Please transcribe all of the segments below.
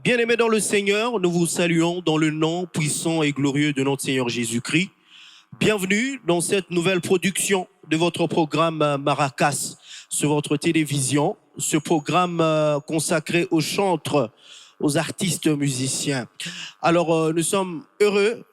Bien-aimés dans le Seigneur, nous vous saluons dans le nom puissant et glorieux de notre Seigneur Jésus-Christ. Bienvenue dans cette nouvelle production de votre programme Maracas sur votre télévision. Ce programme consacré aux chantres, aux artistes musiciens. Alors, nous sommes heureux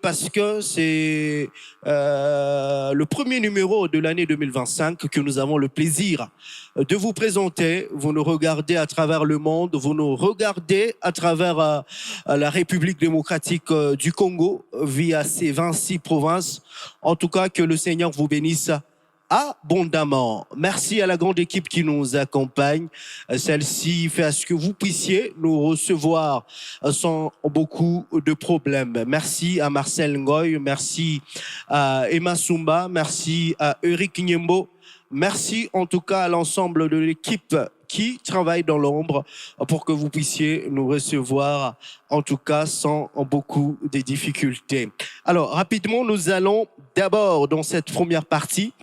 parce que c'est le premier numéro de l'année 2025 que nous avons le plaisir de vous présenter. Vous nous regardez à travers le monde, vous nous regardez à travers la République démocratique du Congo via ces 26 provinces. En tout cas, que le Seigneur vous bénisse abondamment. Merci à la grande équipe qui nous accompagne. Celle-ci fait à ce que vous puissiez nous recevoir sans beaucoup de problèmes. Merci à Marcel Ngoy, merci à Emma Sumba, merci à Eric Nyembo. Merci en tout cas à l'ensemble de l'équipe qui travaille dans l'ombre pour que vous puissiez nous recevoir en tout cas sans beaucoup de difficultés. Alors rapidement, nous allons d'abord dans cette première partie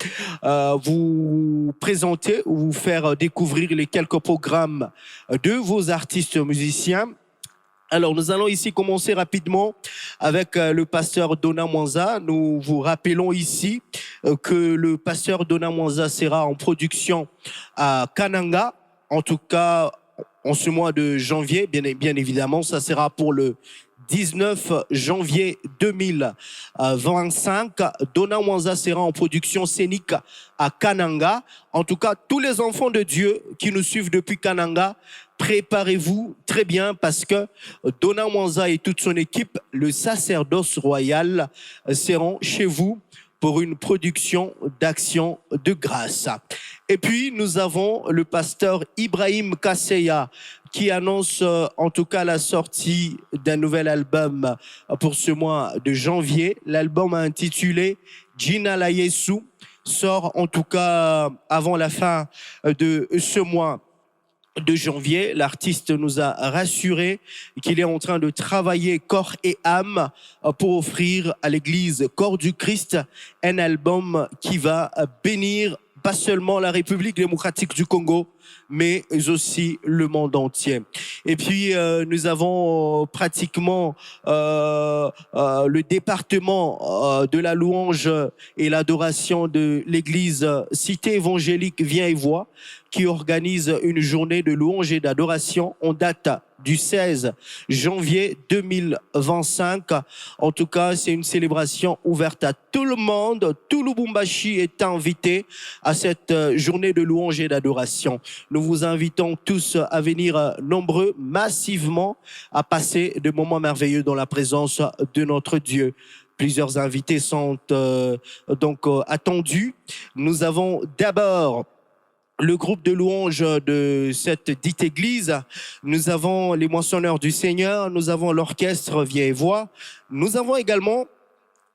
vous présenter ou vous faire découvrir les quelques programmes de vos artistes musiciens. Alors, nous allons ici commencer rapidement avec le pasteur Dona Mwanza. Nous vous rappelons ici que le pasteur Dona Mwanza sera en production à Kananga, en tout cas en ce mois de janvier, bien évidemment. Ça sera pour le 19 janvier 2025. Dona Mwanza sera en production scénique à Kananga. En tout cas, tous les enfants de Dieu qui nous suivent depuis Kananga, préparez-vous très bien parce que Dona Mwanza et toute son équipe, le sacerdoce royal, seront chez vous pour une production d'action de grâce. Et puis, nous avons le pasteur Ibrahim Kasseya qui annonce en tout cas la sortie d'un nouvel album pour ce mois de janvier. L'album intitulé Jina la Yesu sort en tout cas avant la fin de ce mois de janvier. L'artiste nous a rassuré qu'il est en train de travailler corps et âme pour offrir à l'église Corps du Christ un album qui va bénir pas seulement la République démocratique du Congo, mais aussi le monde entier. Et puis, nous avons pratiquement le département de la louange et l'adoration de l'église Cité évangélique Viens et Vois, qui organise une journée de louange et d'adoration en date du 16 janvier 2025. En tout cas, c'est une célébration ouverte à tout le monde. Tout Lubumbashi est invité à cette journée de louange et d'adoration. Nous vous invitons tous à venir nombreux, massivement, à passer de moments merveilleux dans la présence de notre Dieu. Plusieurs invités sont donc attendus. Nous avons d'abord le groupe de louange de cette dite église. Nous avons les moissonneurs du Seigneur. Nous avons l'orchestre Viens et Vois. Nous avons également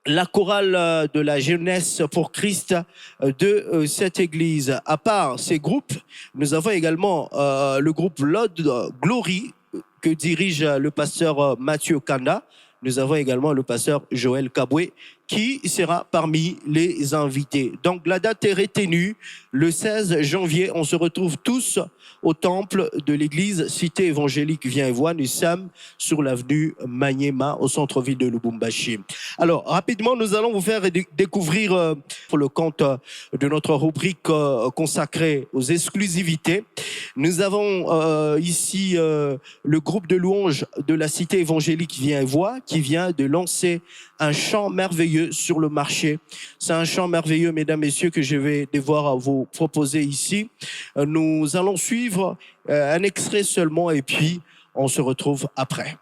la chorale de la jeunesse pour Christ de cette église. À part ces groupes, nous avons également le groupe Lord Glory que dirige le pasteur Mathieu Kanda. Nous avons également le pasteur Joël Kaboué qui sera parmi les invités. Donc la date est retenue, le 16 janvier, on se retrouve tous au temple de l'église Cité évangélique Viens et Vois. Nous sommes sur l'avenue Maniema, au centre-ville de Lubumbashi. Alors rapidement, nous allons vous faire découvrir pour le compte de notre rubrique consacrée aux exclusivités. Nous avons ici le groupe de louange de la Cité évangélique Viens et Vois qui vient de lancer un chant merveilleux sur le marché. C'est un chant merveilleux, mesdames, messieurs, que je vais devoir vous proposer ici. Nous allons suivre un extrait seulement et puis on se retrouve après.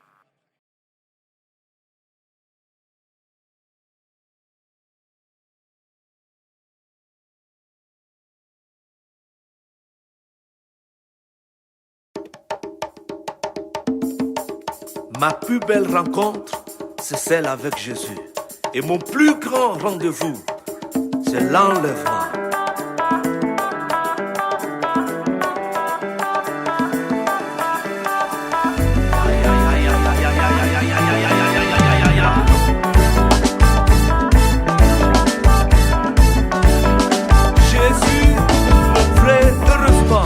Ma plus belle rencontre, c'est celle avec Jésus. Et mon plus grand rendez-vous, c'est l'enlèvement. Jésus, mon vrai heureusement.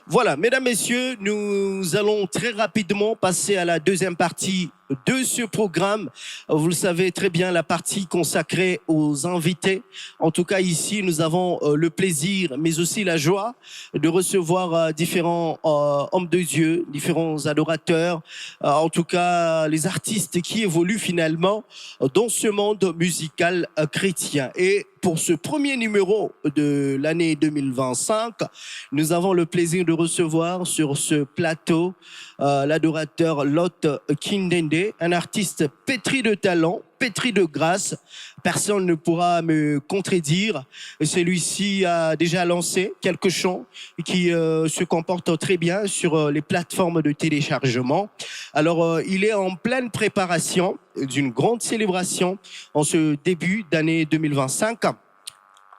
Voilà, mesdames, messieurs, nous allons très rapidement passer à la deuxième partie de ce programme. Vous le savez très bien, la partie consacrée aux invités. En tout cas, ici, nous avons le plaisir, mais aussi la joie de recevoir différents hommes de Dieu, différents adorateurs, en tout cas les artistes qui évoluent finalement dans ce monde musical chrétien. Et pour ce premier numéro de l'année 2025, nous avons le plaisir de recevoir sur ce plateau l'adorateur Lot Kindende, un artiste pétri de talent, pétri de grâce. Personne ne pourra me contredire. Celui-ci a déjà lancé quelques chants qui se comportent très bien sur les plateformes de téléchargement. Alors, il est en pleine préparation d'une grande célébration en ce début d'année 2025.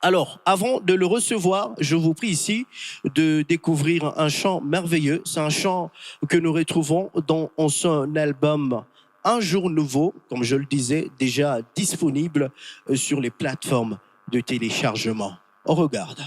Alors, avant de le recevoir, je vous prie ici de découvrir un chant merveilleux. C'est un chant que nous retrouvons dans son album Un jour nouveau, comme je le disais, déjà disponible sur les plateformes de téléchargement. On regarde.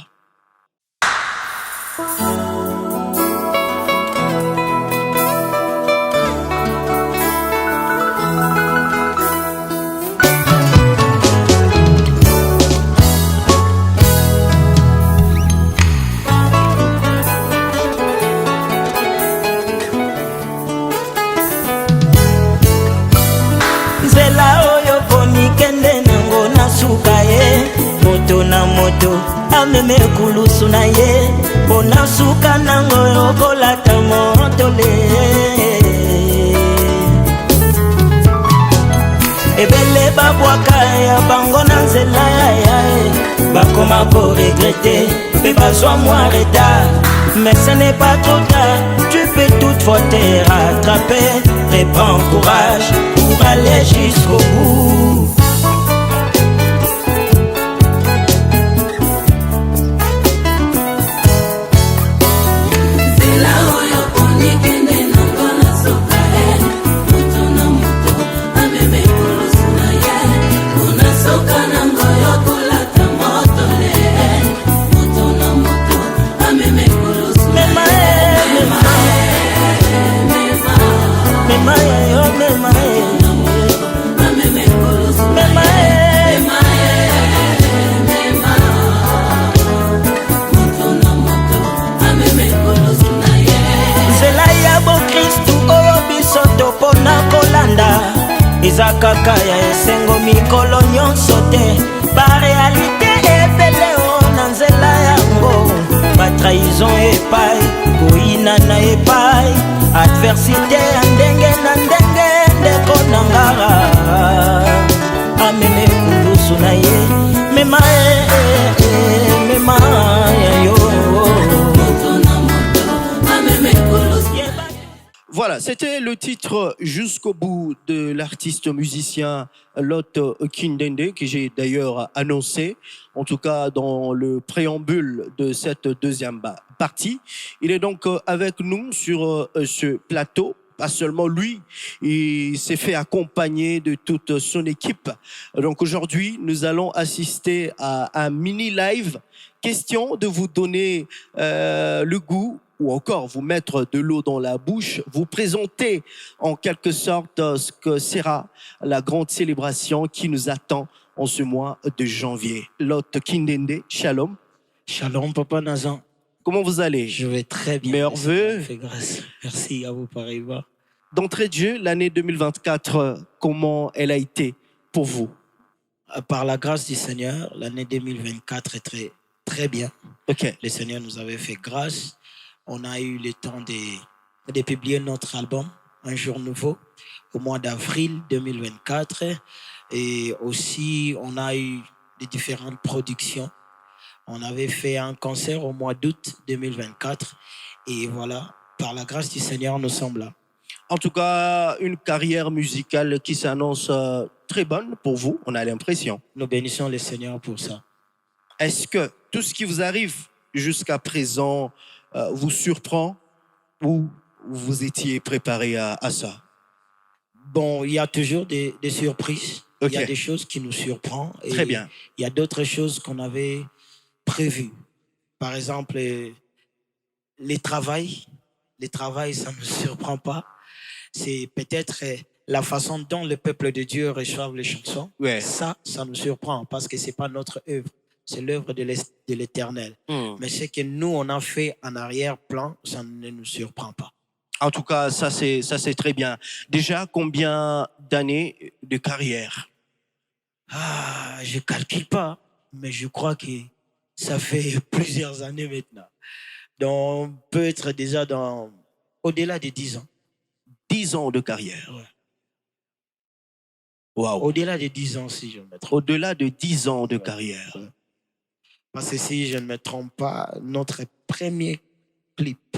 Kende nango nasuka ye moto na moto ameme kulusu na ye bona suka nango yokolata motole ebele babwaka ya bango na nzela ya bakoma ko regrette pe bazwa moi retard mais ce n'est pas trop tard, tu peux toutefois te rattraper, reprends courage pour aller jusqu'au bout. Eza kaka ya esengo mikolo nyonso te barealite ebele o na nzela yango batrahison epai koyina na epai adversite ya ndenge na ndenge ndeko na ngara ameme kulusu na ye mema mema ya yo. Voilà, c'était le titre Jusqu'au bout de l'artiste musicien Lot Kindende, que j'ai d'ailleurs annoncé, en tout cas dans le préambule de cette deuxième partie. Il est donc avec nous sur ce plateau. Pas seulement lui, il s'est fait accompagner de toute son équipe. Donc aujourd'hui, nous allons assister à un mini live. Question de vous donner le goût ou encore vous mettre de l'eau dans la bouche, vous présenter en quelque sorte ce que sera la grande célébration qui nous attend en ce mois de janvier. Lot Kindende, shalom. Shalom, Papa Nazan. Comment vous allez? Je vais très bien. Meilleurs vœux. Grâce. Merci à vous, pareillement. D'entrée de jeu, l'année 2024, comment elle a été pour vous? Par la grâce du Seigneur, l'année 2024 est très, très bien. Ok. Le Seigneur nous avait fait grâce. On a eu le temps de publier notre album, Un jour nouveau, au mois d'avril 2024. Et aussi, on a eu des différentes productions. On avait fait un concert au mois d'août 2024. Et voilà, par la grâce du Seigneur, nous sommes là. En tout cas, une carrière musicale qui s'annonce très bonne pour vous, on a l'impression. Nous bénissons le Seigneur pour ça. Est-ce que tout ce qui vous arrive jusqu'à présent vous surprend ou vous étiez préparé à ça? Bon, il y a toujours des surprises. Okay. Il y a des choses qui nous surprennent. Et très bien. Il y a d'autres choses qu'on avait prévues. Par exemple, les travails, ça ne me surprend pas. C'est peut-être la façon dont le peuple de Dieu reçoit les chansons. Ouais. Ça nous surprend parce que ce n'est pas notre œuvre, c'est l'œuvre de l'Éternel. Mais ce que nous, on a fait en arrière-plan, ça ne nous surprend pas. En tout cas, ça c'est très bien. Déjà, combien d'années de carrière? Je ne calcule pas, mais je crois que ça fait plusieurs années maintenant. Donc, on peut être déjà au-delà de 10 ans. 10 ans de carrière. Ouais. Waouh. Au-delà de 10 ans, si je ne me trompe. Au-delà de 10 ans de carrière. Ouais. Parce que si je ne me trompe pas, notre premier clip,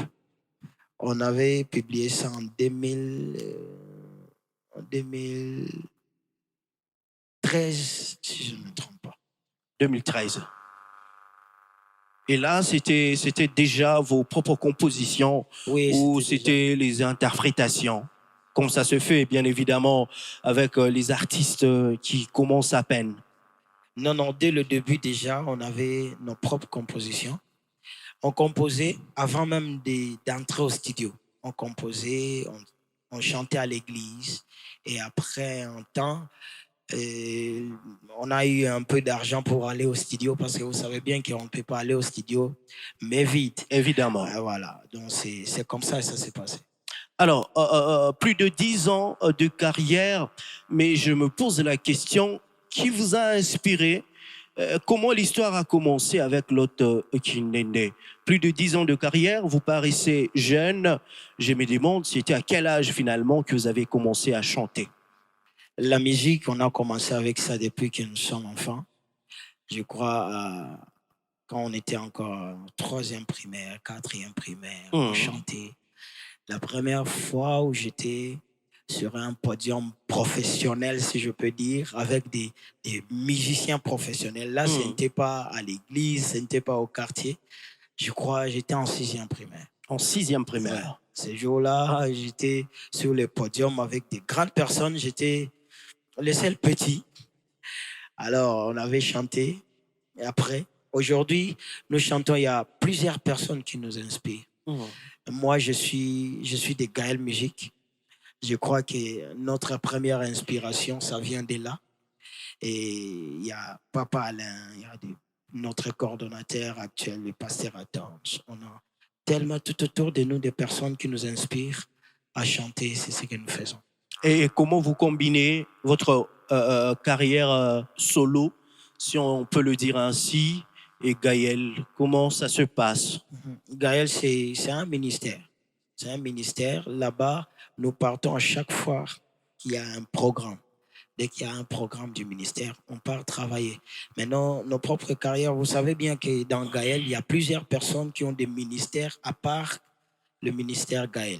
on avait publié ça en 2013, si je ne me trompe pas. 2013. Et là, c'était déjà vos propres compositions, Oui, ou c'était les interprétations, comme ça se fait bien évidemment avec les artistes qui commencent à peine? Non, dès le début déjà, on avait nos propres compositions. On composait avant même d'entrer au studio. On composait, on chantait à l'église. Et après un temps, on a eu un peu d'argent pour aller au studio parce que vous savez bien qu'on ne peut pas aller au studio, mais vite. Évidemment. Voilà, donc c'est comme ça et ça s'est passé. Alors, plus de 10 ans de carrière, mais je me pose la question, qui vous a inspiré? Comment l'histoire a commencé avec l'autre Kinende? Plus de 10 ans de carrière, vous paraissez jeune. Je me demande, c'était à quel âge finalement que vous avez commencé à chanter? La musique, on a commencé avec ça depuis que nous sommes enfants. Je crois, quand on était encore en 3e primaire, 4e primaire, on chantait. La première fois où j'étais sur un podium professionnel, si je peux dire, avec des musiciens professionnels. Là, ce n'était pas à l'église, ce n'était pas au quartier. Je crois j'étais en 6e primaire. En 6e primaire. Ouais. Ce jour-là, j'étais sur le podium avec des grandes personnes. J'étais le seul petit. Alors, on avait chanté. Et après, aujourd'hui, nous chantons. Il y a plusieurs personnes qui nous inspirent. Moi, je suis de Gaël Musique. Je crois que notre première inspiration, ça vient de là. Et il y a Papa Alain, il y a notre coordonnateur actuel, le pasteur Attens. On a tellement tout autour de nous des personnes qui nous inspirent à chanter. C'est ce que nous faisons. Et comment vous combinez votre carrière solo, si on peut le dire ainsi, et Gaël? Comment ça se passe? Gaël, c'est un ministère. C'est un ministère. Là-bas, nous partons à chaque fois qu'il y a un programme. Dès qu'il y a un programme du ministère, on part travailler. Maintenant, nos propres carrières, vous savez bien que dans Gaël, il y a plusieurs personnes qui ont des ministères à part le ministère Gaël.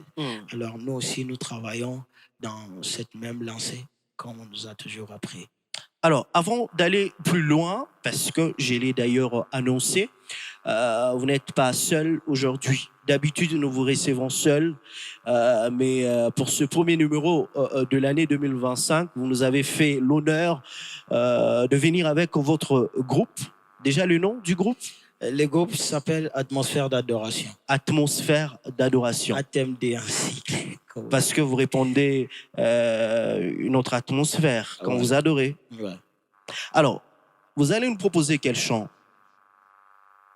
Alors, nous aussi, nous travaillons dans cette même lancée, comme on nous a toujours appris. Alors, avant d'aller plus loin, parce que je l'ai d'ailleurs annoncé, vous n'êtes pas seul aujourd'hui. D'habitude, nous vous recevons seul, mais pour ce premier numéro de l'année 2025, vous nous avez fait l'honneur de venir avec votre groupe. Déjà le nom du groupe? Le groupe s'appelle Atmosphère d'adoration. Atmosphère d'adoration. ATMD ainsi. Parce que vous répondez une autre atmosphère quand vous adorez. Ouais. Alors, vous allez nous proposer quel chant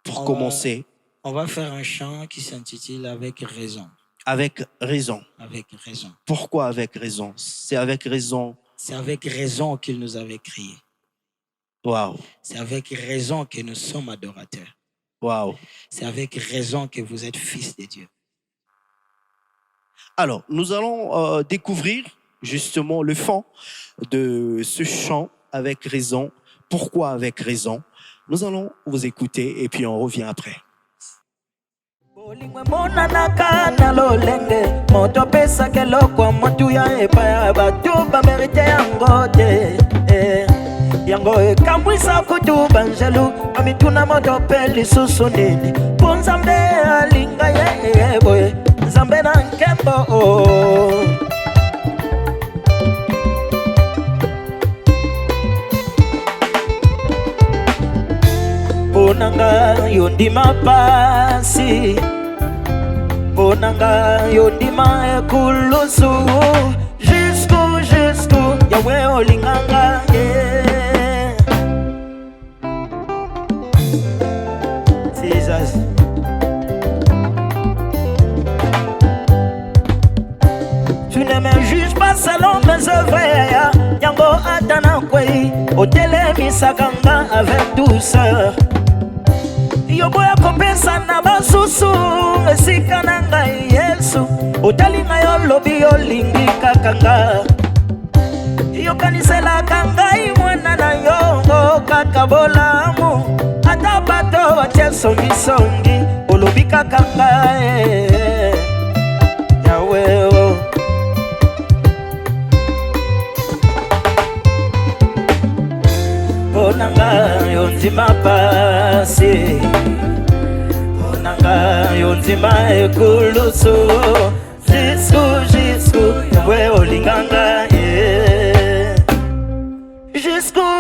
pour commencer? On va faire un chant qui s'intitule Avec raison. Avec raison. Avec raison. Pourquoi avec raison? C'est avec raison. C'est avec raison qu'il nous avait créés. Waouh. C'est avec raison que nous sommes adorateurs. Waouh. C'est avec raison que vous êtes fils de Dieu. Alors, nous allons découvrir justement le fond de ce chant avec raison. Pourquoi avec raison? Nous allons vous écouter et puis on revient après. Yango ekambwisa kutu banjelu amituna moto pe lisusu nini po nzambe alinga ye boye nzambe na nkembo mpo nanga yo ndima pasi Ponanga yondima ekulusu jusqu'où Yahweh olinganga yeah. Jesus. Tu ne me juges pas selon mes œuvres. Yango atana kwei otele misakanga avec douceur. Yoboya kopesa na basusu esika na ngai Yesu otali na yo lobi olingi kakanga yokaniselaka ngai mwana na yo kaka bolamu ata bato batie songisongi olobi kakanga Yawe oh. Ponanga yonzima pasi Ponanga yonzima ekulusu Jusqu'où Yahweh olinganga yeah. Jusqu'où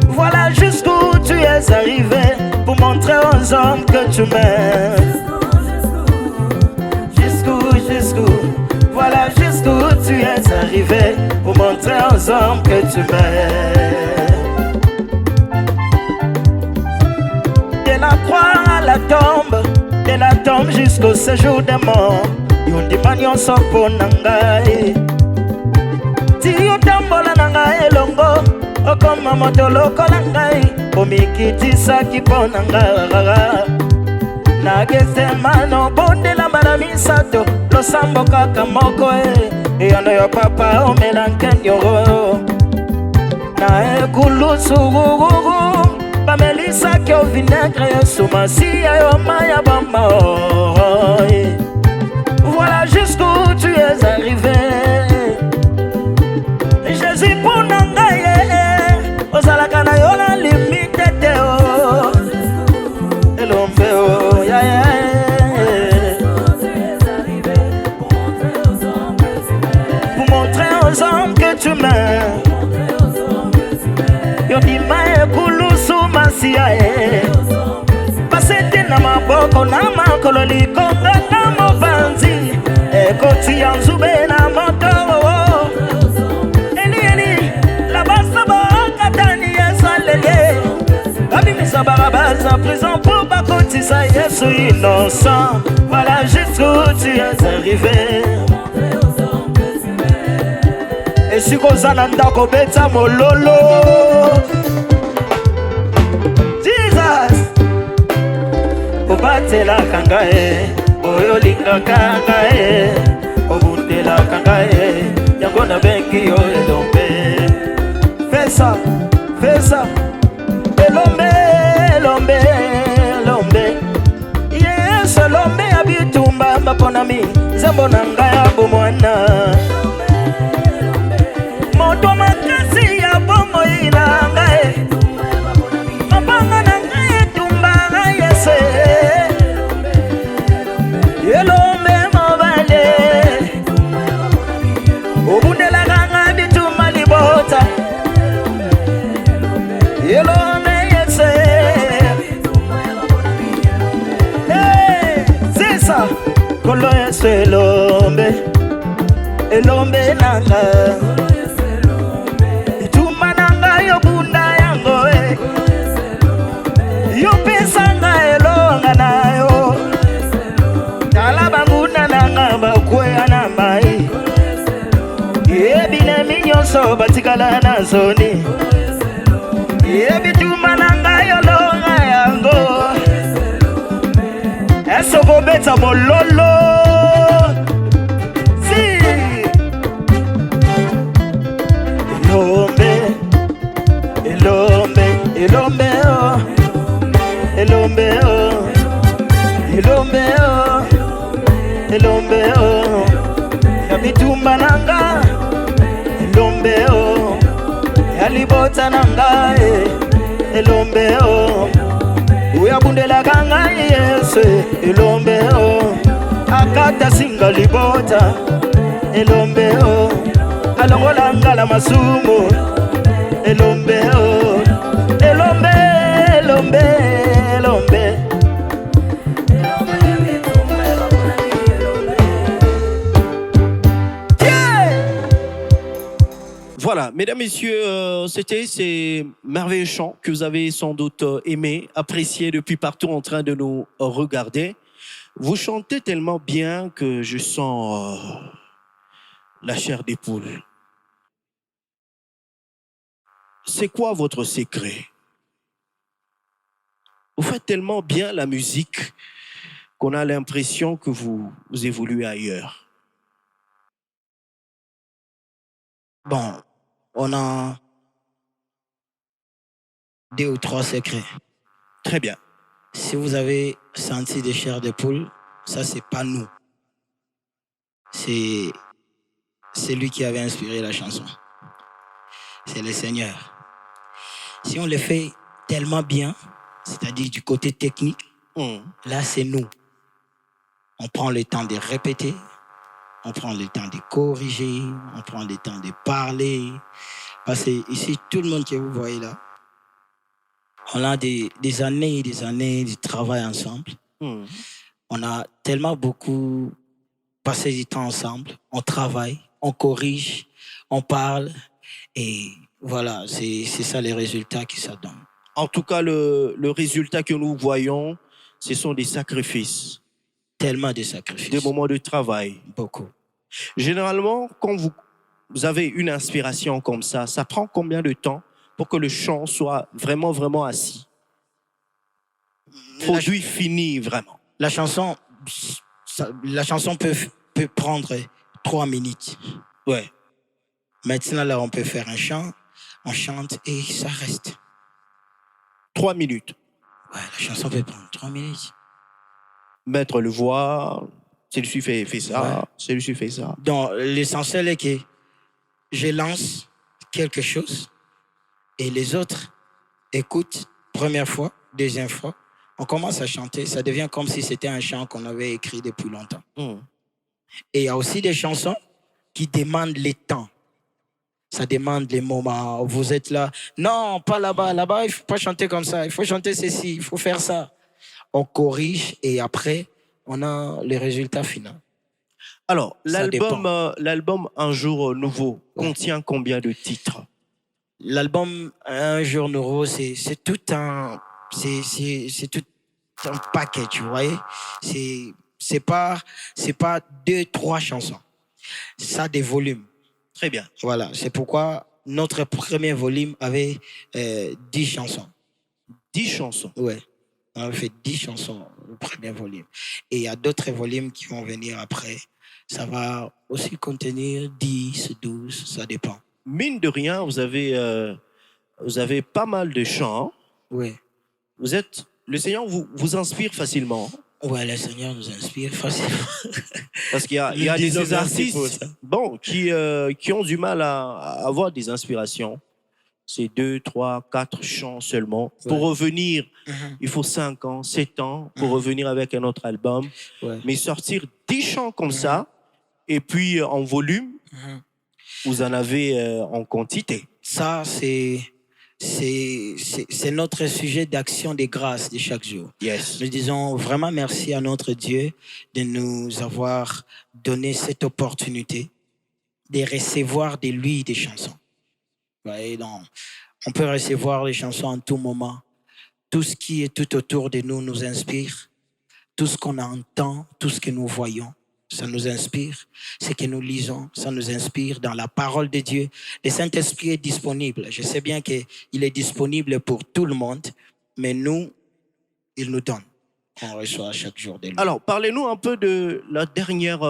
Voilà jusqu'où tu es arrivé Pour montrer aux hommes que tu m'aimes Jusqu'où Voilà jusqu'où tu es arrivé Pour montrer aux hommes que tu m'aimes De la croix à la tombe De la tombe jusqu'au séjour des morts Yondima nyonso po nangai Ti yotambola nangai elongo Okoma moto lokola ngai Omikitisaki po nangai Nagesemano bondela mbala misato Losambo kaka moko Eyono yo papa omelankenyoro Na ekulusu Bamelisa kyo vinaigre Yesu masiya yo maya bamba Voilà jusqu'où tu es arrivé Jésus pour nangaye Ozalaka na yo la limite teo Elombe oh ya ya Pour montrer aux hommes que tu m'aimes Yondima ekulusu masiya Pasete na maboko na makolo likonga na mobanzi Ekoti ya nzube na moto Eli la basaba katani yesalele Abimisa barabaza prison pour bakotisa Yesu innocent Voilà jusqu'où tu es arrivé Et si kozana ndako beta mololo Jesus Obatela kangae Oyolinga kangae Obundela kangae Yangona bengi yo elombe Fesa Elombe Yes elombe abitumba maponami Zembo nangaya bomwana Moto makasi ya bongo inangae Mapanga nangaye tumba yese Elombe mobale Obundela kanga bituma libota Elombe yese Hey, sisa Kolo yese Elombe nanga Ituma nanga yobunda yango Yopesanga elonga nayo Talabanguna nanga bakwea na mai Yebine minyonso batikala na zoni Yebituma nanga yolonga yango Esoko beta mololo Si Elombe oh Yabitumba nanga Elombe oh Yalibota nanga Elombe oh Uyabundela kanga Yesu Elombe oh Akata singa libota Elombe oh Alongola ngala masumo Elombe oh Elombe Mesdames, Messieurs, c'était ces merveilleux chants que vous avez sans doute aimés, appréciés depuis partout en train de nous regarder. Vous chantez tellement bien que je sens la chair des poules. C'est quoi votre secret? Vous faites tellement bien la musique qu'on a l'impression que vous évoluez ailleurs. Bon, on a 2 ou 3 secrets. Très bien. Si vous avez senti des chairs de poule, ça, c'est pas nous. C'est lui qui avait inspiré la chanson. C'est le Seigneur. Si on le fait tellement bien, c'est-à-dire du côté technique, là, c'est nous. On prend le temps de répéter, on prend le temps de corriger, on prend le temps de parler. Parce que ici, tout le monde que vous voyez là, on a des années et des années de travail ensemble. On a tellement beaucoup passé du temps ensemble. On travaille, on corrige, on parle. Et voilà, c'est ça les résultats qui ça donne. En tout cas, le résultat que nous voyons, ce sont des sacrifices. Tellement de sacrifices. Des moments de travail. Beaucoup. Généralement, quand vous avez une inspiration comme ça prend combien de temps pour que le chant soit vraiment, vraiment assis? Produit fini, vraiment. La chanson peut prendre 3 minutes. Ouais. Maintenant, là, on peut faire un chant, on chante et ça reste. 3 minutes. Ouais, la chanson peut prendre 3 minutes. Mettre le voix, celui-ci fait ça, ouais. Celui-ci fait ça. Donc, l'essentiel est que je lance quelque chose et les autres écoutent première fois, deuxième fois. On commence à chanter, ça devient comme si c'était un chant qu'on avait écrit depuis longtemps. Et il y a aussi des chansons qui demandent le temps. Ça demande les moments. Vous êtes là. Non, pas là-bas. Là-bas, il ne faut pas chanter comme ça. Il faut chanter ceci. Il faut faire ça. On corrige et après, on a les résultats finaux. Alors, l'album Un jour nouveau contient combien de titres? L'album Un jour nouveau, c'est tout un package, vous voyez. C'est pas 2, 3 chansons. Ça des volumes. Très bien. Voilà, c'est pourquoi notre premier volume avait 10 chansons. 10 chansons? Ouais. On a fait 10 chansons, le premier volume. Et il y a d'autres volumes qui vont venir après. Ça va aussi contenir 10, 12, ça dépend. Mine de rien, vous avez pas mal de chants. Oui. Le Seigneur vous inspire facilement. Ouais, le Seigneur nous inspire facilement. Parce qu'il y a des artistes qui ont du mal à avoir des inspirations. C'est 2, 3, 4 chants seulement. Ouais. Pour revenir, il faut 5 ans, 7 ans pour revenir avec un autre album. Ouais. Mais sortir 10 chants comme ça, et puis en volume, vous en avez en quantité. Ça, c'est notre sujet d'action des grâces de chaque jour. Yes. Nous disons vraiment merci à notre Dieu de nous avoir donné cette opportunité de recevoir de lui des chansons. Ouais, donc, on peut recevoir les chansons en tout moment. Tout ce qui est tout autour de nous nous inspire. Tout ce qu'on entend, tout ce que nous voyons, ça nous inspire. Ce que nous lisons, ça nous inspire dans la parole de Dieu. Le Saint-Esprit est disponible. Je sais bien qu'il est disponible pour tout le monde, mais nous, il nous donne. On reçoit chaque jour de lui. Alors, parlez-nous un peu de la dernière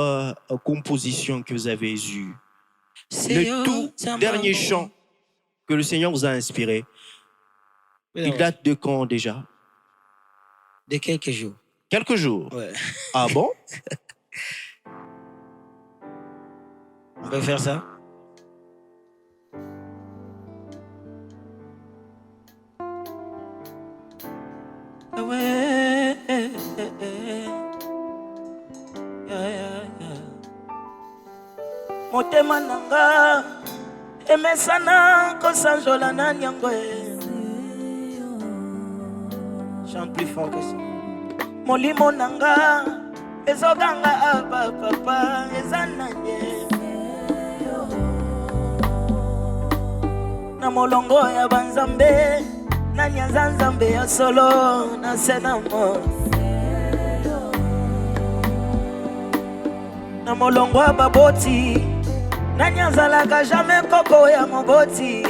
composition que vous avez eue. Le tout dernier chant que le Seigneur vous a inspiré. Il date de quand déjà? De quelques jours. Quelques jours? Ouais. Ah bon? On peut faire ça? Ouais. Motema nanga emesana kosanjola na nyango. Chante plus fort que ça. Molimo nanga ezoganga aba papa ezananye. na molongo ya banzambe nani aza nzambe ya solo na senamo na molongo ya baboti nani azalaka jamais koko ya moboti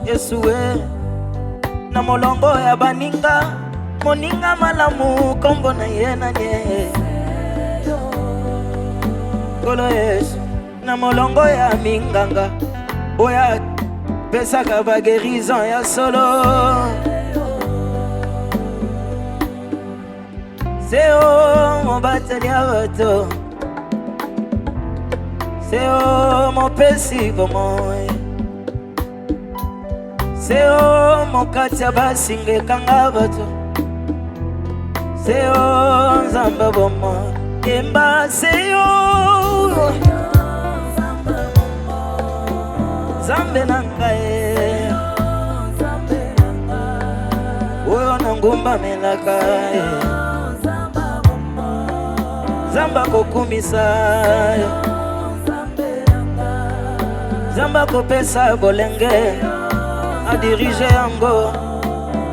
Yesue na molongo ya baninga moninga malamu kombo na ye nanye Kolo Yesu na molongo ya minganga oya pesaka ba guérison ya solo Seo mobateli ya bato Seo mopesi bomoe Seo mokati ya basingekanga bato Seo nzamba bomoe Kemba Seo Zambe nangae Oyo nangumba melaka Zamba kokumisa Zamba kopesa bolenge A dirige yango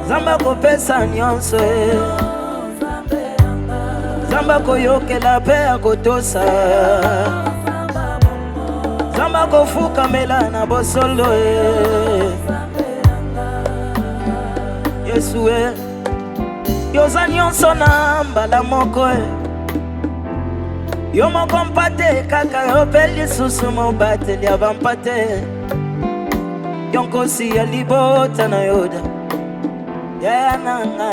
Zamba kopesa nyonso Zamba koyokela pe akotosa Zamba kofuka mela na bosolo Yesue Yoza nyonso na mbala moko Yo moko mpate kaka yo pe lisusu mobateli ya bampate Yo nkosi ya libota na yoda Ya nanga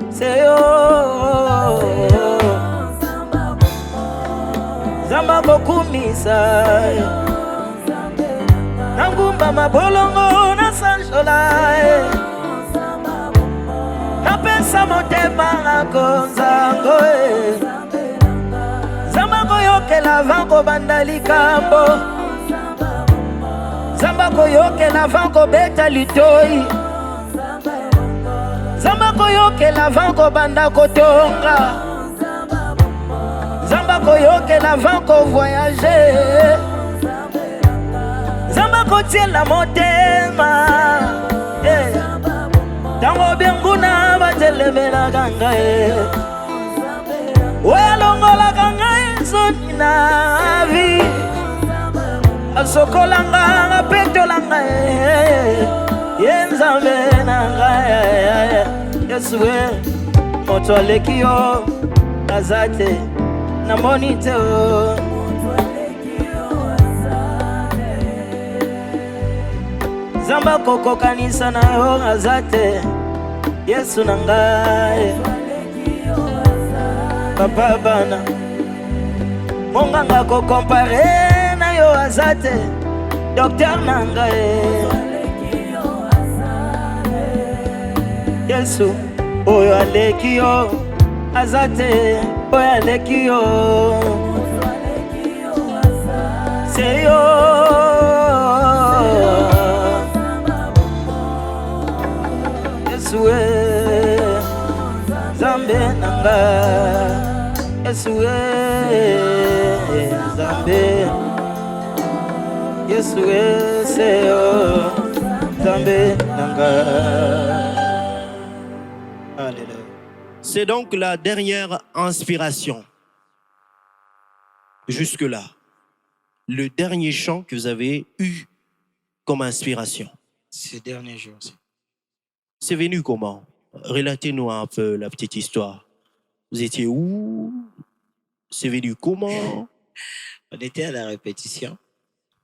Seyo Zamba kokumisa Nangumba mabolongo na sanjola Napesa motema akonzango Zamba koyokela vanko bandalikambo Zamba koyokela vanko beta litoi Zamba koyokela vanko banda kotonga Zamba koyokela vanko voyager Zamba kotiela motema Tango benguna batelemela ganga Oya longola ganga zoni na vi Asokolanga petolanga Yenzambe nanga Yesue Moto aleki yo Azate Na monite o Zamba koko kanisa na yo azate Yesu nangaye Papa bana Monganga ko compare na yo azate Docteur nangaye Yesu oyo aleki yo azate oyo aleki yo Seyo Yesue Zambe nanga Yesue Zambe Yesue Seyo Zambe nanga. Alléluia. C'est donc la dernière inspiration. Jusque-là. Le dernier chant que vous avez eu comme inspiration. Ces derniers jours. C'est venu comment? Relatez-nous un peu la petite histoire. Vous étiez où? C'est venu comment? On était à la répétition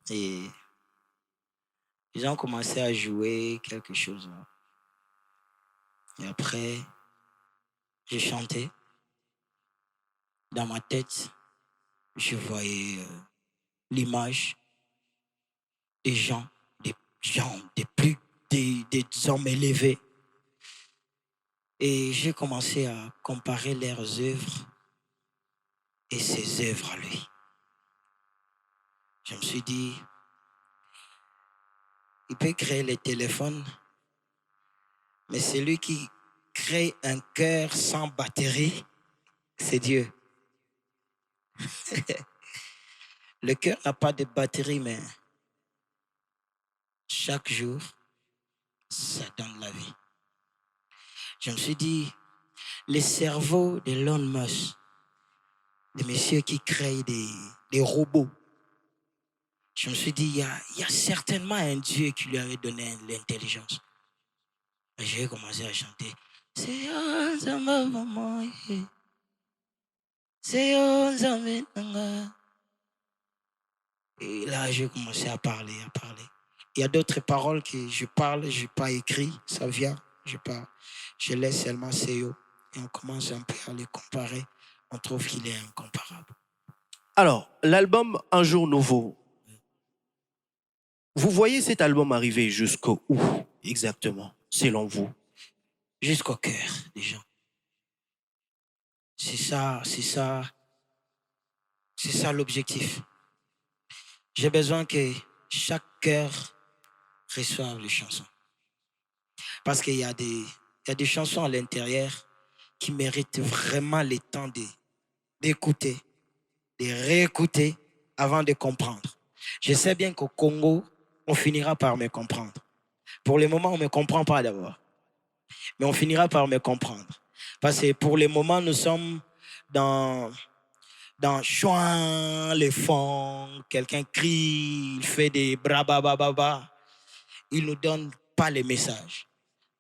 et les gens commençaient à jouer quelque chose. Et après, j'ai chanté. Dans ma tête, je voyais l'image des gens, des hommes élevés. Et j'ai commencé à comparer leurs œuvres et ses œuvres à lui. Je me suis dit, il peut créer les téléphones, mais celui qui crée un cœur sans batterie, c'est Dieu. Le cœur n'a pas de batterie, mais chaque jour, ça donne la vie. Je me suis dit, les cerveaux de Elon Musk, des messieurs qui créent des robots, je me suis dit, il y a certainement un Dieu qui lui avait donné l'intelligence. Et j'ai commencé à chanter. C'est un zamba maman, c'est un zamba nanga. Et là, j'ai commencé à parler. Il y a d'autres paroles que je parle, je n'ai pas écrit, ça vient, je parle. Je laisse seulement CEO et on commence un peu à les comparer. On trouve qu'il est incomparable. Alors, l'album Un jour nouveau, vous voyez cet album arriver jusqu'où exactement, selon vous? Jusqu'au cœur des gens. C'est ça l'objectif. J'ai besoin que chaque cœur reçoive les chansons. Parce qu'il y a des chansons à l'intérieur qui méritent vraiment le temps d'écouter, de réécouter avant de comprendre. Je sais bien qu'au Congo, on finira par me comprendre. Pour le moment, on ne me comprend pas d'abord. Mais on finira par me comprendre. Parce que pour le moment, nous sommes dans chouin, les fonds, quelqu'un crie, il fait des brabababa. Il ne nous donne pas les messages.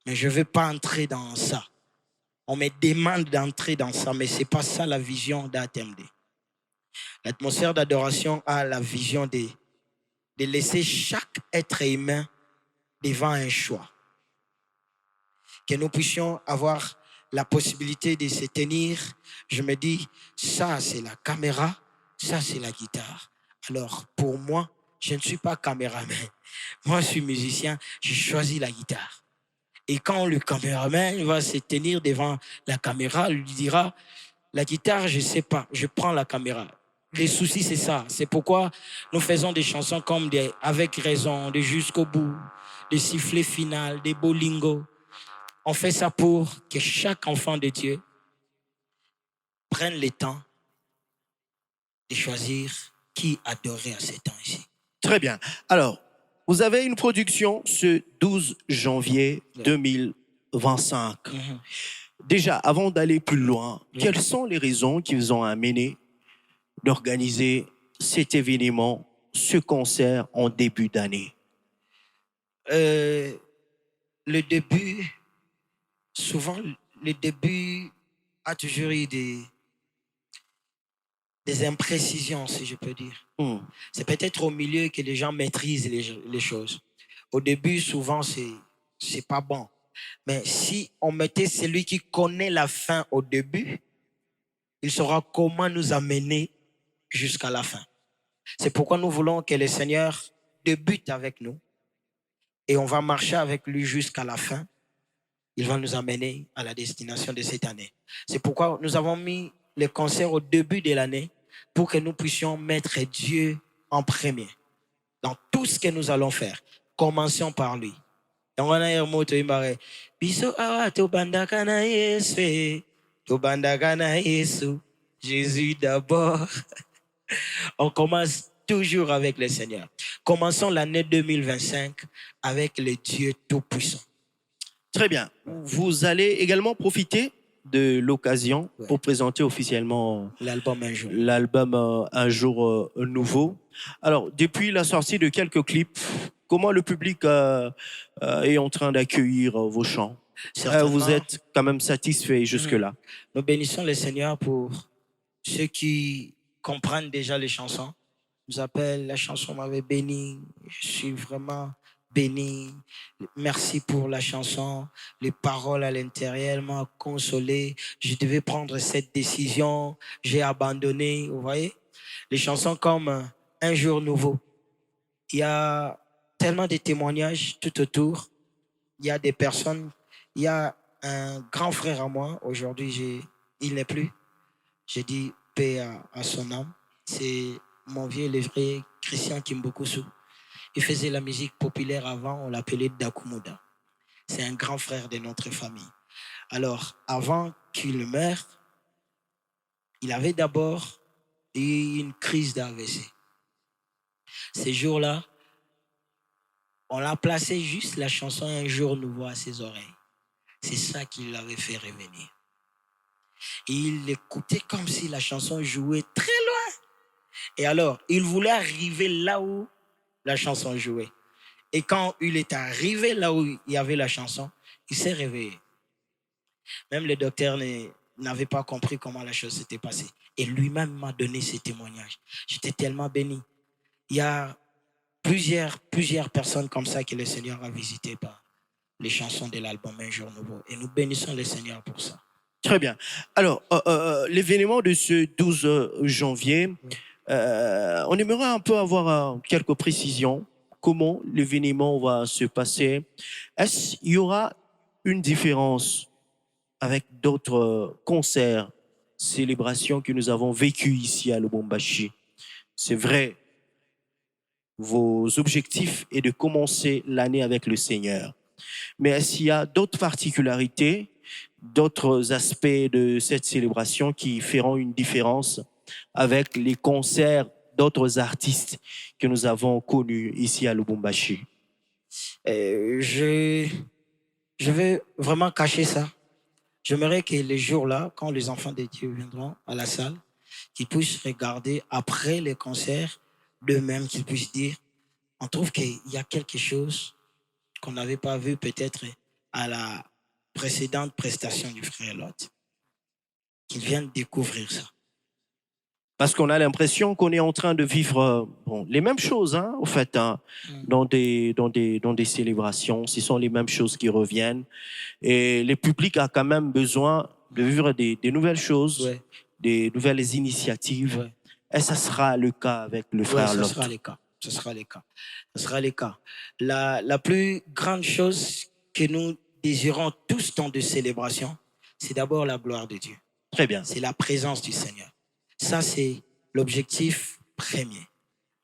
Mais je ne veux pas entrer dans ça. On me demande d'entrer dans ça, mais ce n'est pas ça la vision d'ATMD. L'atmosphère d'adoration a la vision de laisser chaque être humain devant un choix. Que nous puissions avoir la possibilité de se tenir. Je me dis, ça c'est la caméra, ça c'est la guitare. Alors pour moi, je ne suis pas caméraman. Moi je suis musicien, j'ai choisi la guitare. Et quand le caméraman va se tenir devant la caméra, il lui dira, la guitare, je ne sais pas, je prends la caméra. Les soucis, c'est ça. C'est pourquoi nous faisons des chansons comme des Avec raison, des Jusqu'au bout, des Sifflets final, des Bolingo. On fait ça pour que chaque enfant de Dieu prenne le temps de choisir qui adorer à ces temps ici. Très bien. Alors, vous avez une production ce 12 janvier 2025. Déjà, avant d'aller plus loin, quelles sont les raisons qui vous ont amené d'organiser cet événement, ce concert en début d'année? Le début, souvent, le début a toujours eu des imprécisions, si je peux dire. C'est peut-être au milieu que les gens maîtrisent les choses. Au début, souvent, c'est pas bon. Mais si on mettait celui qui connaît la fin au début, il saura comment nous amener jusqu'à la fin. C'est pourquoi nous voulons que le Seigneur débute avec nous et on va marcher avec lui jusqu'à la fin. Il va nous amener à la destination de cette année. C'est pourquoi nous avons mis le concert au début de l'année pour que nous puissions mettre Dieu en premier dans tout ce que nous allons faire. Commençons par lui. Jésus d'abord. On commence toujours avec le Seigneur. Commençons l'année 2025 avec le Dieu Tout-Puissant. Très bien. Vous allez également profiter de l'occasion pour présenter officiellement l'album Un jour nouveau. Alors, depuis la sortie de quelques clips, comment le public est en train d'accueillir vos chants? Vous êtes quand même satisfait jusque-là? Nous bénissons le Seigneur pour ceux qui comprennent déjà les chansons. Nous appellent, la chanson m'avait béni. Je suis vraiment béni. Merci pour la chanson. Les paroles à l'intérieur m'ont consolé. Je devais prendre cette décision. J'ai abandonné. Vous voyez? Les chansons comme Un jour nouveau. Il y a tellement de témoignages tout autour. Il y a des personnes. Il y a un grand frère à moi. Aujourd'hui, il n'est plus. J'ai dit paix à son âme. C'est mon vieux lévré Christian Kimbokusu. Il faisait la musique populaire avant, on l'appelait Dakumuda. C'est un grand frère de notre famille. Alors, avant qu'il meure, il avait d'abord eu une crise d'AVC. Ces jours-là, on l'a placé juste la chanson Un jour nouveau à ses oreilles. C'est ça qui l'avait fait revenir. Et il écoutait comme si la chanson jouait très loin. Et alors, il voulait arriver là où la chanson jouait. Et quand il est arrivé là où il y avait la chanson, il s'est réveillé. Même le docteur n'avait pas compris comment la chose s'était passée. Et lui-même m'a donné ce témoignage. J'étais tellement béni. Il y a plusieurs personnes comme ça que le Seigneur a visité par les chansons de l'album Un jour nouveau. Et nous bénissons le Seigneur pour ça. Très bien. Alors, l'événement de ce 12 janvier, on aimerait un peu avoir quelques précisions. Comment l'événement va se passer? Est-ce qu'il y aura une différence avec d'autres concerts, célébrations que nous avons vécues ici à Lubumbashi? C'est vrai, vos objectifs est de commencer l'année avec le Seigneur. Mais est-ce qu'il y a d'autres particularités, d'autres aspects de cette célébration qui feront une différence avec les concerts d'autres artistes que nous avons connus ici à Lubumbashi? Je vais vraiment cacher ça. J'aimerais que les jours-là, quand les enfants de Dieu viendront à la salle, qu'ils puissent regarder après les concerts d'eux-mêmes, qu'ils puissent dire, on trouve qu'il y a quelque chose qu'on n'avait pas vu peut-être à la précédente prestation du frère Lot. Qu'ils viennent découvrir ça. Parce qu'on a l'impression qu'on est en train de vivre les mêmes choses, hein, au fait, hein, dans des célébrations. Ce sont les mêmes choses qui reviennent. Et le public a quand même besoin de vivre des nouvelles choses, Ouais. des nouvelles initiatives. Ouais. Et ça sera le cas avec le frère Lot. Ce sera le cas. Ce sera le cas. Ce sera le cas. La plus grande chose que nous désirons tous dans de célébration, c'est d'abord la gloire de Dieu. Très bien. C'est la présence du Seigneur. Ça, c'est l'objectif premier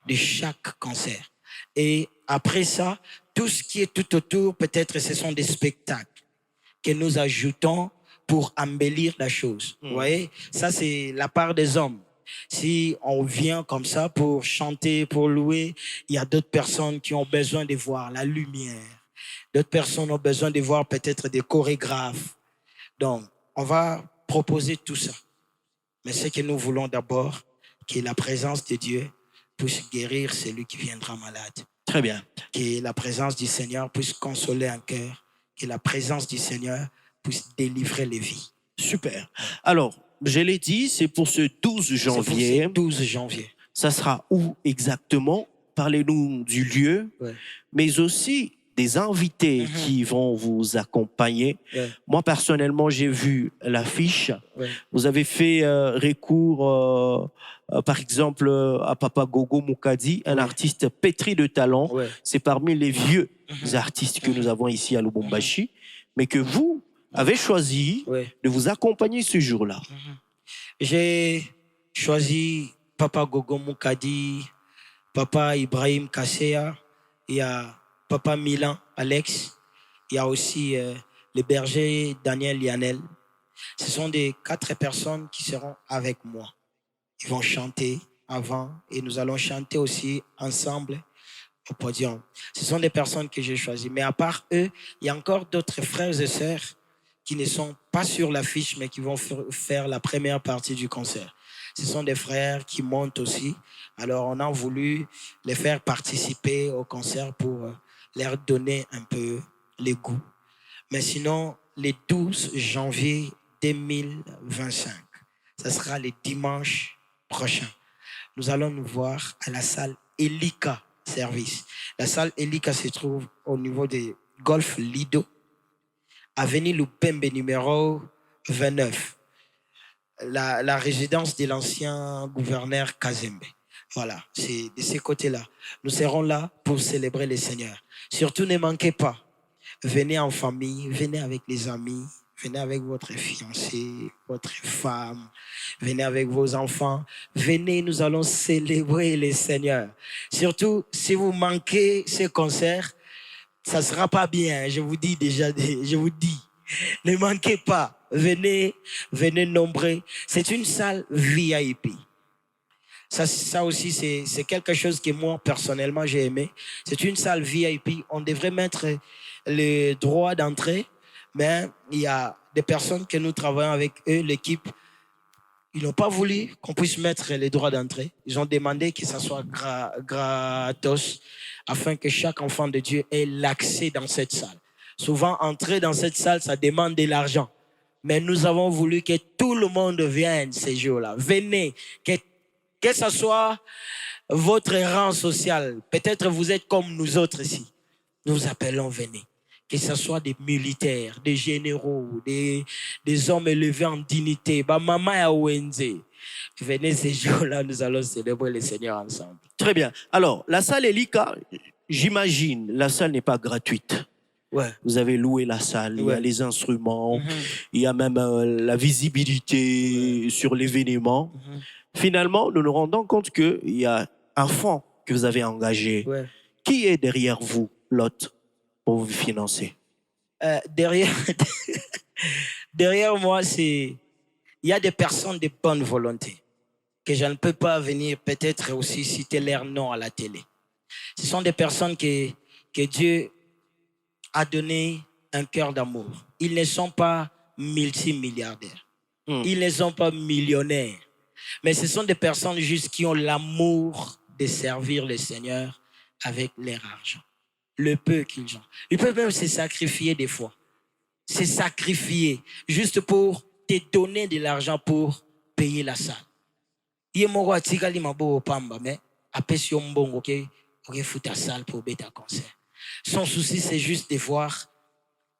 de chaque concert. Et après ça, tout ce qui est tout autour, peut-être ce sont des spectacles que nous ajoutons pour embellir la chose. Vous voyez, ça, c'est la part des hommes. Si on vient comme ça pour chanter, pour louer, il y a d'autres personnes qui ont besoin de voir la lumière. D'autres personnes ont besoin de voir peut-être des chorégraphes. Donc, on va proposer tout ça. Mais ce que nous voulons d'abord, que la présence de Dieu puisse guérir celui qui viendra malade. Très bien. Que la présence du Seigneur puisse consoler un cœur. Que la présence du Seigneur puisse délivrer les vies. Super. Alors, je l'ai dit, c'est pour ce 12 janvier. C'est pour ce 12 janvier. Ça sera où exactement? Parlez-nous du lieu, mais aussi des invités qui vont vous accompagner. Moi, personnellement, j'ai vu l'affiche. Vous avez fait recours, par exemple, à Papa Gogo Mukadi, un artiste pétri de talent. C'est parmi les vieux artistes que nous avons ici à Lubumbashi, mais que vous avez choisi de vous accompagner ce jour-là. J'ai choisi Papa Gogo Mukadi, Papa Ibrahim Kasseya, il y a Papa Milan Alex, il y a aussi le berger Daniel Lianel. Ce sont des 4 personnes qui seront avec moi. Ils vont chanter avant et nous allons chanter aussi ensemble au podium. Ce sont des personnes que j'ai choisies. Mais à part eux, il y a encore d'autres frères et sœurs qui ne sont pas sur l'affiche, mais qui vont faire la première partie du concert. Ce sont des frères qui montent aussi. Alors, on a voulu les faire participer au concert pour leur donner un peu les goûts. Mais sinon, le 12 janvier 2025, ce sera le dimanche prochain. Nous allons nous voir à la salle Elika Service. La salle Elika se trouve au niveau des Golf Lido, avenue Lupembe numéro 29. La résidence de l'ancien gouverneur Kazembe. Voilà, c'est de ces côtés-là. Nous serons là pour célébrer le Seigneur. Surtout, ne manquez pas. Venez en famille, venez avec les amis, venez avec votre fiancé, votre femme, venez avec vos enfants. Venez, nous allons célébrer le Seigneur. Surtout, si vous manquez ce concert, ça ne sera pas bien, je vous dis déjà, je vous dis. Ne manquez pas, venez nombreux. C'est une salle VIP. Ça aussi, c'est quelque chose que moi, personnellement, j'ai aimé. C'est une salle VIP. On devrait mettre les droits d'entrée, mais il y a des personnes que nous travaillons avec eux, l'équipe. Ils n'ont pas voulu qu'on puisse mettre les droits d'entrée. Ils ont demandé que ça soit gratos afin que chaque enfant de Dieu ait l'accès dans cette salle. Souvent, entrer dans cette salle, ça demande de l'argent. Mais nous avons voulu que tout le monde vienne ces jours-là. Venez, que ce soit votre rang social. Peut-être vous êtes comme nous autres ici. Nous vous appelons venez. Que ce soit des militaires, des généraux, des hommes élevés en dignité. Maman ya Wenze. Venez ces jours-là, nous allons célébrer le Seigneur ensemble. Très bien. Alors, la salle Elika, j'imagine, la salle n'est pas gratuite. Ouais. Vous avez loué la salle, il y a les instruments, il y a même la visibilité sur l'événement. Finalement, nous nous rendons compte qu'il y a un fonds que vous avez engagé. Ouais. Qui est derrière vous, Lot, pour vous financer? Derrière moi, il y a des personnes de bonne volonté que je ne peux pas venir peut-être aussi citer leur nom à la télé. Ce sont des personnes que Dieu a donné un cœur d'amour. Ils ne sont pas multimilliardaires. Ils ne sont pas millionnaires. Mais ce sont des personnes juste qui ont l'amour de servir le Seigneur avec leur argent. Le peu qu'ils ont. Ils peuvent même se sacrifier des fois. Se sacrifier juste pour te donner de l'argent pour payer la salle. Il m'a dit mabo pamba mais après si on bon OK fout ta salle pour bêta concert. Son souci c'est juste de voir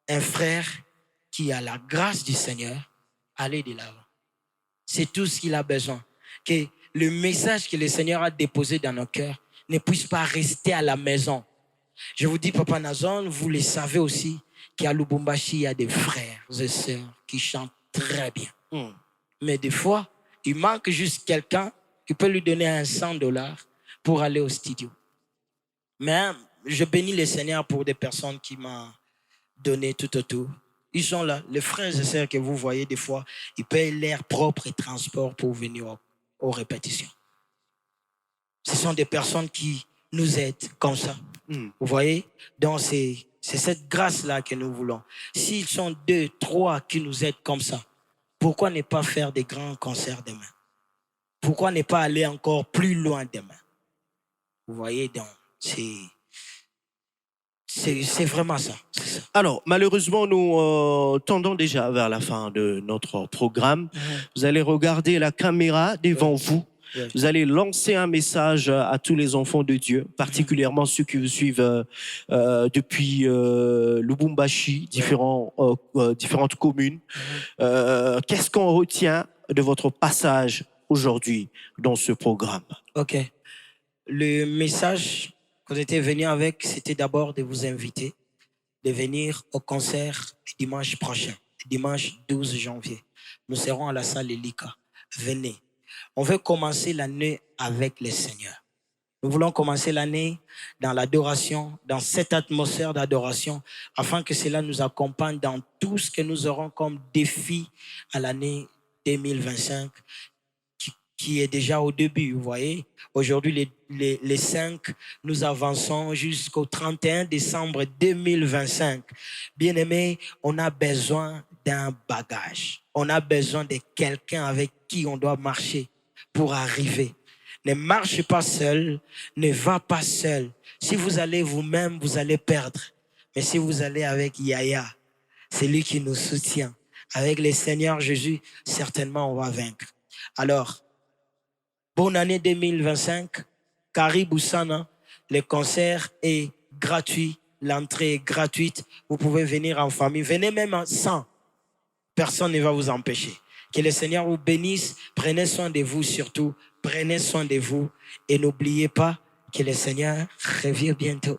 un frère qui a la grâce du Seigneur aller de l'avant. C'est tout ce qu'il a besoin. Que le message que le Seigneur a déposé dans nos cœurs ne puisse pas rester à la maison. Je vous dis, Papa Nazon, vous le savez aussi, qu'à Lubumbashi, il y a des frères et sœurs qui chantent très bien. Mais des fois, il manque juste quelqu'un qui peut lui donner $100 pour aller au studio. Mais je bénis le Seigneur pour des personnes qui m'ont donné tout autour. Ils sont là. Les frères et sœurs que vous voyez des fois, ils payent leur propre transport pour venir aux répétitions. Ce sont des personnes qui nous aident comme ça. Vous voyez? Donc, c'est cette grâce-là que nous voulons. S'ils sont 2, 3 qui nous aident comme ça, pourquoi ne pas faire des grands concerts demain? Pourquoi ne pas aller encore plus loin demain? Vous voyez? Donc, c'est vraiment ça. Alors, malheureusement, nous tendons déjà vers la fin de notre programme. Vous allez regarder la caméra devant vous. Vous allez lancer un message à tous les enfants de Dieu, particulièrement ceux qui vous suivent depuis Lubumbashi, différentes communes. Qu'est-ce qu'on retient de votre passage aujourd'hui dans ce programme? OK. Le message que vous étiez venu avec, c'était d'abord de vous inviter, de venir au concert dimanche prochain, dimanche 12 janvier. Nous serons à la salle Elika. Venez. On veut commencer l'année avec le Seigneur. Nous voulons commencer l'année dans l'adoration, dans cette atmosphère d'adoration, afin que cela nous accompagne dans tout ce que nous aurons comme défi à l'année 2025, qui est déjà au début, vous voyez. Aujourd'hui, les 5, nous avançons jusqu'au 31 décembre 2025. Bien-aimés, on a besoin d'un bagage. On a besoin de quelqu'un avec qui on doit marcher pour arriver. Ne marche pas seul, ne va pas seul. Si vous allez vous-même, vous allez perdre. Mais si vous allez avec Yaya, c'est lui qui nous soutient. Avec le Seigneur Jésus, certainement on va vaincre. Alors, bonne année 2025. Caribou Sana, le concert est gratuit, l'entrée est gratuite. Vous pouvez venir en famille. Venez même sans. Personne ne va vous empêcher. Que le Seigneur vous bénisse. Prenez soin de vous surtout. Prenez soin de vous. Et n'oubliez pas que le Seigneur revient bientôt.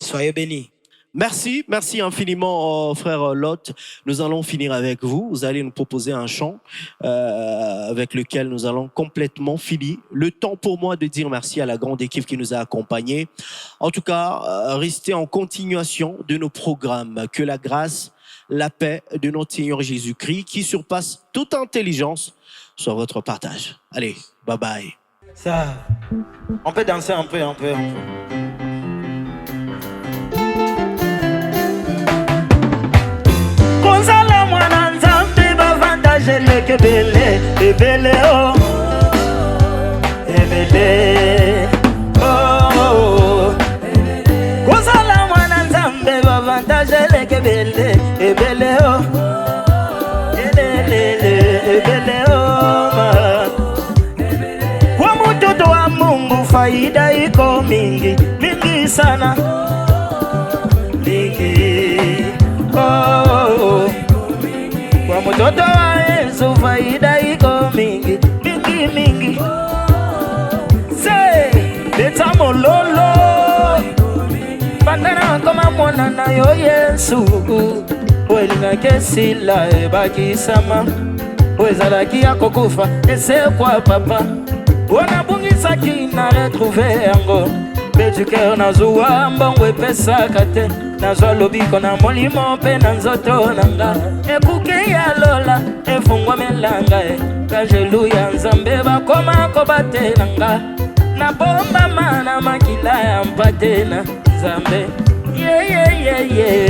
Soyez bénis. Merci infiniment, frère Lot. Nous allons finir avec vous. Vous allez nous proposer un chant avec lequel nous allons complètement finir. Le temps pour moi de dire merci à la grande équipe qui nous a accompagnés. En tout cas, restez en continuation de nos programmes. Que la grâce, la paix de notre Seigneur Jésus-Christ, qui surpasse toute intelligence, soit votre partage. Allez, bye bye. Ça, on peut danser un peu. Kozala mwana nzambe bavantage leke bele ebele oh ebele oh kozala mwana nzambe bavantage leke bele ebele oh ebele oh kwa mtoto wa Mungu faida iko mingi mingi sana mingi oh. Kwa mtoto wa Yesu faida iko mingi mingi mingi. Say beta mololo bandana kama mwana na yo Yesu welinga kesila ebakisama wezalaki yako kufa ese kwa papa wanabungisa kina retrouver yango betu cœur nazuwa mbongo epesaka te nazwa lobiko na molimo mpe na nzoto nanga ekuke ya lola efungwamelanga kajelu ya nzambe bakoma kobatelanga na bombama na makila ya mpate na nzambe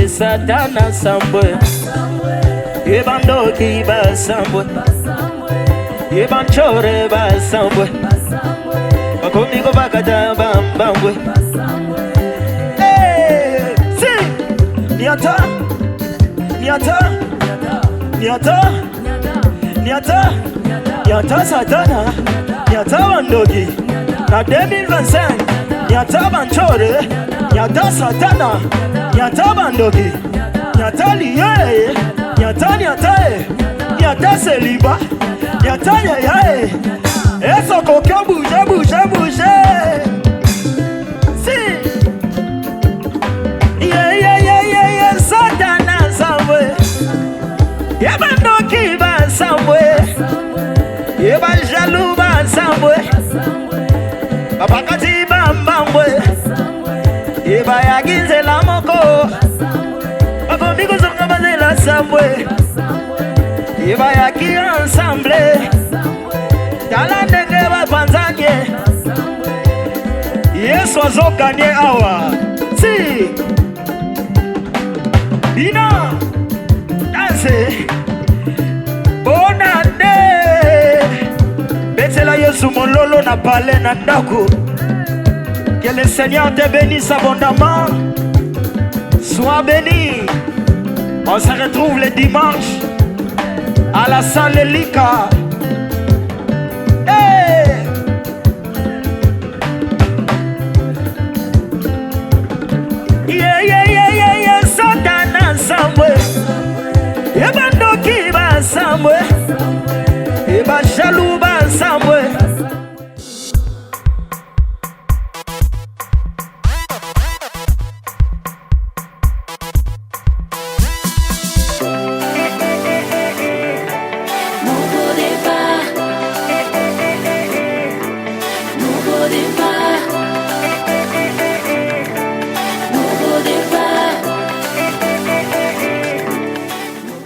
satana sambwe yebandoki basambwe yebanchore basambwe bakomiko bakata bambambwe Niata satana Niata bandogi na 2025 Niata banchore Niata satana Niata bandogi Niata liye Niata seliba Niata yaye Eso kokyo bouge Si Satana sambwe Yebandoki basambwe Yeba jalou basambwe Babakati bambambwe Yeba yagize la moko Bakomiko zonga bazela sambwe Yeba yaki ensemble Tala ndenge bapanzanye Yesu azokanye awa Si Ina Danse Bonane Betela Yesu mololo na pale na ndako. Que le Seigneur te bénisse abondamment. Sois béni. On se retrouve le dimanche à la salle Lika.